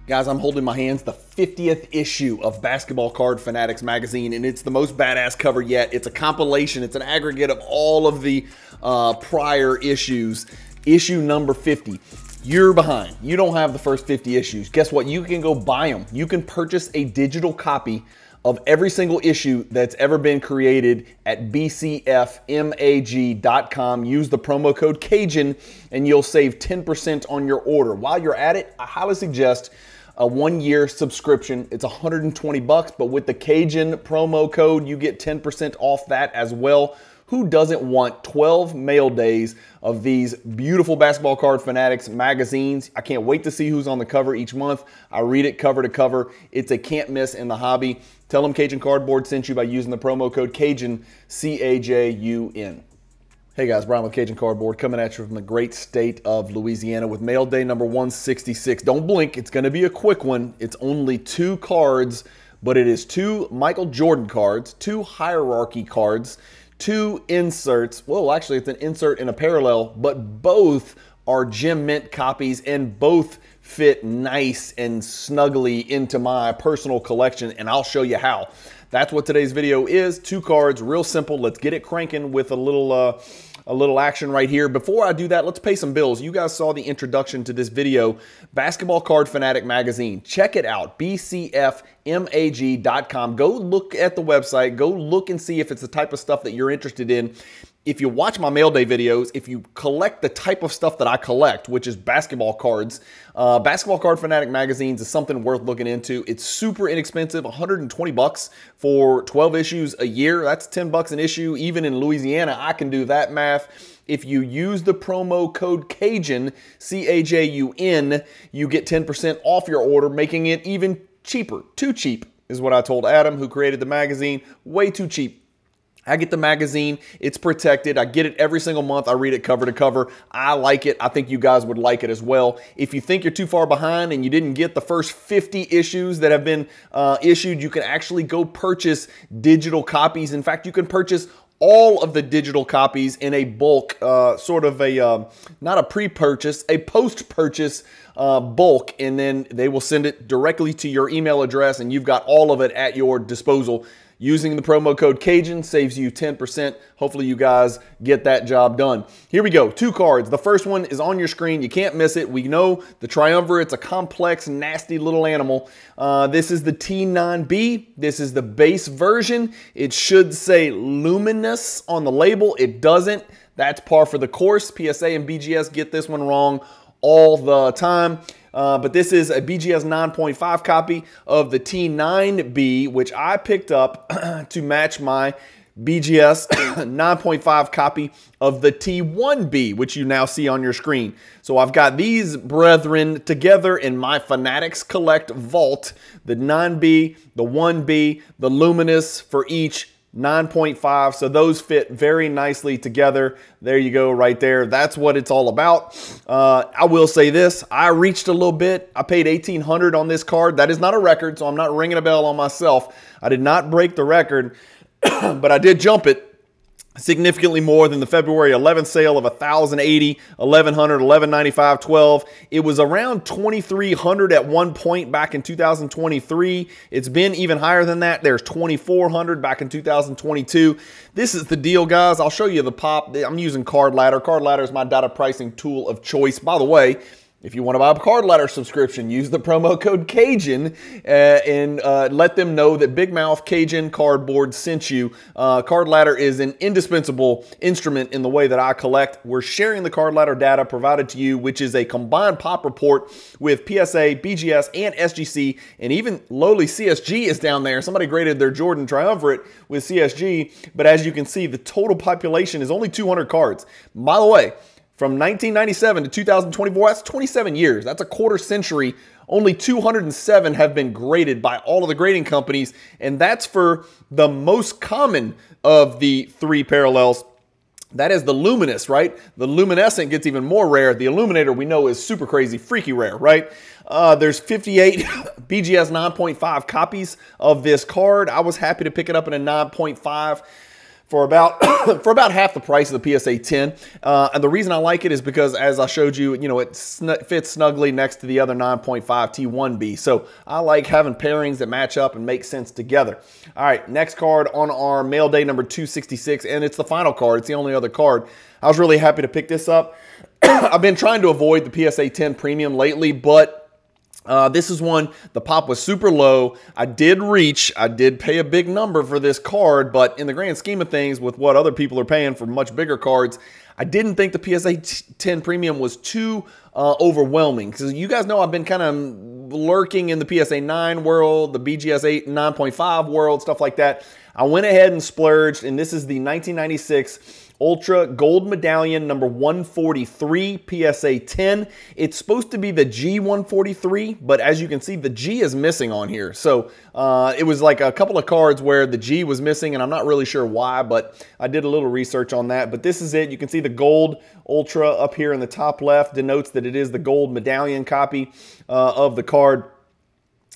Guys, I'm holding in my hands the 50th issue of Basketball Card Fanatics magazine, and it's the most badass cover yet. It's a compilation. It's an aggregate of all of the prior issues. Issue number 50. You're behind. You don't have the first 50 issues. Guess what? You can go buy them. You can purchase a digital copy of every single issue that's ever been created at bcfmag.com. Use the promo code Cajun and you'll save 10% on your order. While you're at it, I highly suggest a 1-year subscription. It's $120, but with the Cajun promo code, you get 10% off that as well. Who doesn't want 12 mail days of these beautiful Basketball Card Fanatics magazines? I can't wait to see who's on the cover each month. I read it cover to cover. It's a can't miss in the hobby. Tell them Cajun Cardboard sent you by using the promo code Cajun, C-A-J-U-N. Hey guys, Bryan with Cajun Cardboard coming at you from the great state of Louisiana with mail day number 166. Don't blink, it's gonna be a quick one. It's only 2 cards, but it is 2 Michael Jordan cards, 2 hierarchy cards, 2 inserts. Well, actually it's an insert and a parallel, but both are gem mint copies and both fit nice and snugly into my personal collection, and I'll show you how. That's what today's video is. 2 cards, real simple. Let's get it cranking with a little action right here. Before I do that, let's pay some bills. You guys saw the introduction to this video, Basketball Card Fanatic magazine. Check it out, bcfmag.com. Go look at the website. Go look and see if it's the type of stuff that you're interested in. If you watch my mail day videos, if you collect the type of stuff that I collect, which is basketball cards, Basketball Card Fanatic magazines is something worth looking into. It's super inexpensive, $120 for 12 issues a year. That's $10 an issue. Even in Louisiana, I can do that math. If you use the promo code Cajun, C-A-J-U-N, you get 10% off your order, making it even cheaper. Too cheap is what I told Adam, who created the magazine. Way too cheap. I get the magazine, it's protected, I get it every single month, I read it cover to cover. I like it, I think you guys would like it as well. If you think you're too far behind and you didn't get the first 50 issues that have been issued, you can actually go purchase digital copies. In fact, you can purchase all of the digital copies in a bulk, sort of a, not a pre-purchase, a post-purchase bulk, and then they will send it directly to your email address and you've got all of it at your disposal. Using the promo code Cajun saves you 10%. Hopefully you guys get that job done. Here we go, 2 cards. The first one is on your screen. You can't miss it. We know the triumvirate's a complex, nasty little animal. This is the T9B. This is the base version. It should say luminous on the label. It doesn't. That's par for the course. PSA and BGS get this one wrong all the time. But this is a BGS 9.5 copy of the T9B, which I picked up to match my BGS 9.5 copy of the T1B, which you now see on your screen. So I've got these brethren together in my Fanatics Collect Vault, the 9B, the 1B, the Luminous for each 9.5, so those fit very nicely together. There you go right there. That's what it's all about. I will say this, I reached a little bit. I paid $1,800 on this card. That is not a record, so I'm not ringing a bell on myself. I did not break the record, but I did jump it significantly more than the February 11th sale of $1,080, $1,100, $1,195, $12. It was around $2,300 at one point back in 2023. It's been even higher than that. There's $2,400 back in 2022. This is the deal, guys. I'll show you the pop. I'm using Card Ladder. Card Ladder is my data pricing tool of choice. By the way, if you want to buy a Card Ladder subscription, use the promo code Cajun and let them know that Big Mouth Cajun Cardboard sent you. Card Ladder is an indispensable instrument in the way that I collect. We're sharing the Card Ladder data provided to you, which is a combined pop report with PSA, BGS, and SGC, and even lowly CSG is down there. Somebody graded their Jordan Triumvirate with CSG, but as you can see, the total population is only 200 cards. By the way, from 1997 to 2024, that's 27 years. That's a quarter century. Only 207 have been graded by all of the grading companies, and that's for the most common of the 3 parallels. That is the luminous, right? The luminescent gets even more rare. The illuminator we know is super crazy, freaky rare, right? There's 58 BGS 9.5 copies of this card. I was happy to pick it up in a 9.5. for about for about half the price of the PSA 10. And the reason I like it is because, as I showed you, it fits snugly next to the other 9.5 T1B. So I like having pairings that match up and make sense together. All right, next card on our mail day number 266, and it's the final card. It's the only other card. I was really happy to pick this up. I've been trying to avoid the PSA 10 premium lately, but this is one, the pop was super low. I did pay a big number for this card, but in the grand scheme of things, with what other people are paying for much bigger cards, I didn't think the PSA 10 premium was too overwhelming. Because you guys know I've been kind of lurking in the PSA 9 world, the BGS 8 9.5 world, stuff like that. I went ahead and splurged, and this is the 1996 Ultra Gold Medallion number 143 PSA 10. It's supposed to be the G143, but as you can see, the G is missing on here. So it was like a couple of cards where the G was missing, and I'm not really sure why, but I did a little research on that. But this is it. You can see the gold Ultra up here in the top left denotes that it is the gold medallion copy of the card.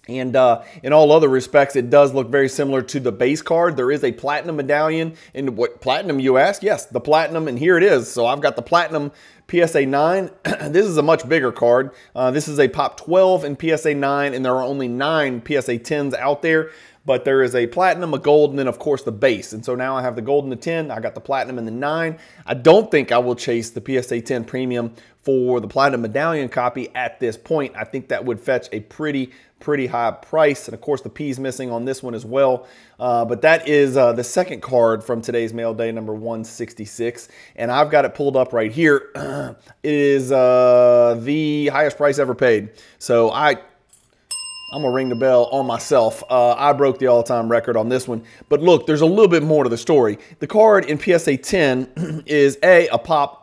And in all other respects, it does look very similar to the base card. There is a platinum medallion. And what platinum, you ask? Yes, the platinum, and here it is. So I've got the platinum PSA 9. This is a much bigger card. This is a Pop 12 in PSA 9, and there are only 9 PSA 10s out there. But there is a platinum, a gold, and then, of course, the base. And so now I have the gold and the 10. I got the platinum and the 9. I don't think I will chase the PSA 10 premium for the platinum medallion copy at this point. I think that would fetch a pretty high price. And, of course, the P's missing on this one as well. But that is the second card from today's mail day, number 166. And I've got it pulled up right here. It is the highest price ever paid. So I'm going to ring the bell on myself. I broke the all-time record on this one. But look, there's a little bit more to the story. The card in PSA 10 is a Pop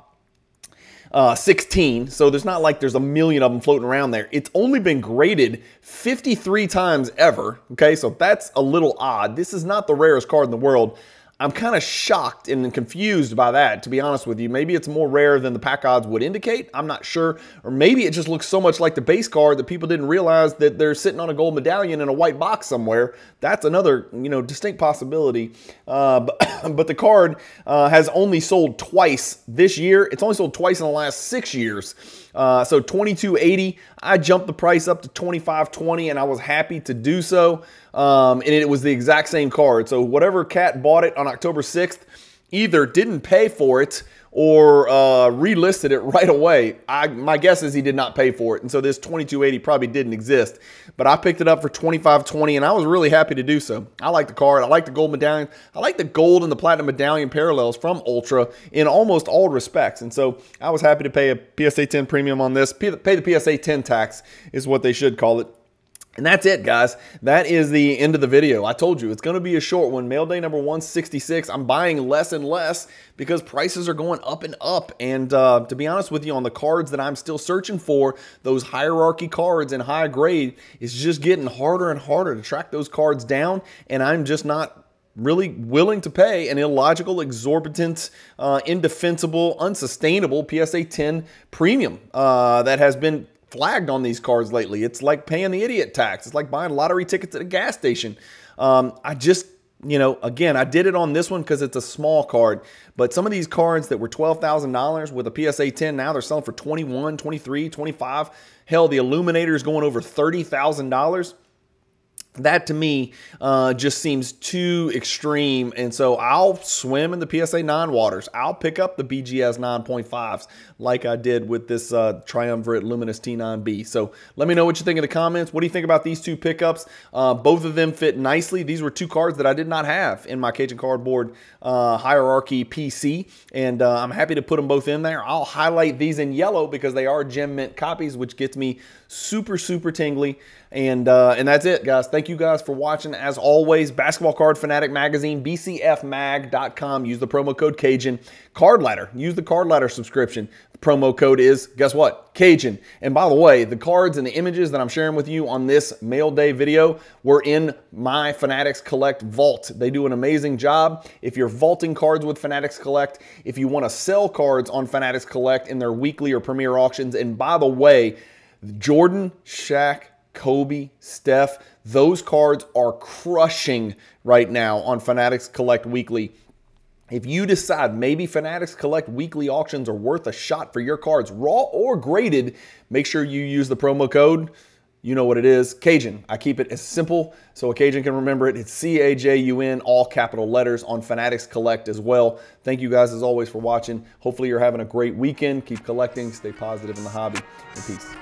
16, so there's not like there's a million of them floating around there. It's only been graded 53 times ever, okay? So that's a little odd. This is not the rarest card in the world. I'm kind of shocked and confused by that, to be honest with you. Maybe it's more rare than the pack odds would indicate. I'm not sure. Or maybe it just looks so much like the base card that people didn't realize that they're sitting on a gold medallion in a white box somewhere. That's another, distinct possibility. But the card has only sold twice this year. It's only sold twice in the last 6 years. So $22.80. I jumped the price up to $25.20, and I was happy to do so. And it was the exact same card. So whatever cat bought it on October 6th either didn't pay for it or relisted it right away. My guess is he did not pay for it. And so this $22.80 probably didn't exist. But I picked it up for $25.20, and I was really happy to do so. I like the card. I like the gold medallion. I like the gold and the platinum medallion parallels from Ultra in almost all respects. And so I was happy to pay a PSA 10 premium on this. Pay the PSA 10 tax is what they should call it. And that's it, guys. That is the end of the video. I told you, it's going to be a short one. Mail day number 166. I'm buying less and less because prices are going up and up. And to be honest with you, on the cards that I'm still searching for, those hierarchy cards in high grade, it's just getting harder and harder to track those cards down. And I'm just not really willing to pay an illogical, exorbitant, indefensible, unsustainable PSA 10 premium that has been flagged on these cards lately. It's like paying the idiot tax. It's like buying lottery tickets at a gas station. I just, again, I did it on this one because it's a small card. But some of these cards that were $12,000 with a PSA 10, now they're selling for $21,000, $23,000, $25,000. Hell, the Illuminator is going over $30,000. That to me just seems too extreme, and so I'll swim in the PSA 9 waters. I'll pick up the BGS 9.5s like I did with this Triumvirate Luminous T9B. So let me know what you think in the comments. What do you think about these two pickups? Both of them fit nicely. These were two cards that I did not have in my Cajun Cardboard Hierarchy PC, and I'm happy to put them both in there. I'll highlight these in yellow because they are gem mint copies, which gets me super tingly. And that's it, guys. Thank you guys for watching. As always, Basketball Card Fanatic Magazine, bcfmag.com. Use the promo code Cajun. Card Ladder. Use the Card Ladder subscription. The promo code is, guess what? Cajun. And by the way, the cards and the images that I'm sharing with you on this mail day video were in my Fanatics Collect Vault. They do an amazing job. If you're vaulting cards with Fanatics Collect, if you want to sell cards on Fanatics Collect in their weekly or premier auctions, and by the way, Jordan, Shaq, Kobe, Steph, those cards are crushing right now on Fanatics Collect Weekly. If you decide maybe Fanatics Collect weekly auctions are worth a shot for your cards, raw or graded, make sure you use the promo code. You know what it is, Cajun. I keep it as simple so a Cajun can remember it. It's C-A-J-U-N, all capital letters on Fanatics Collect as well. Thank you guys as always for watching. Hopefully you're having a great weekend. Keep collecting, stay positive in the hobby, and peace.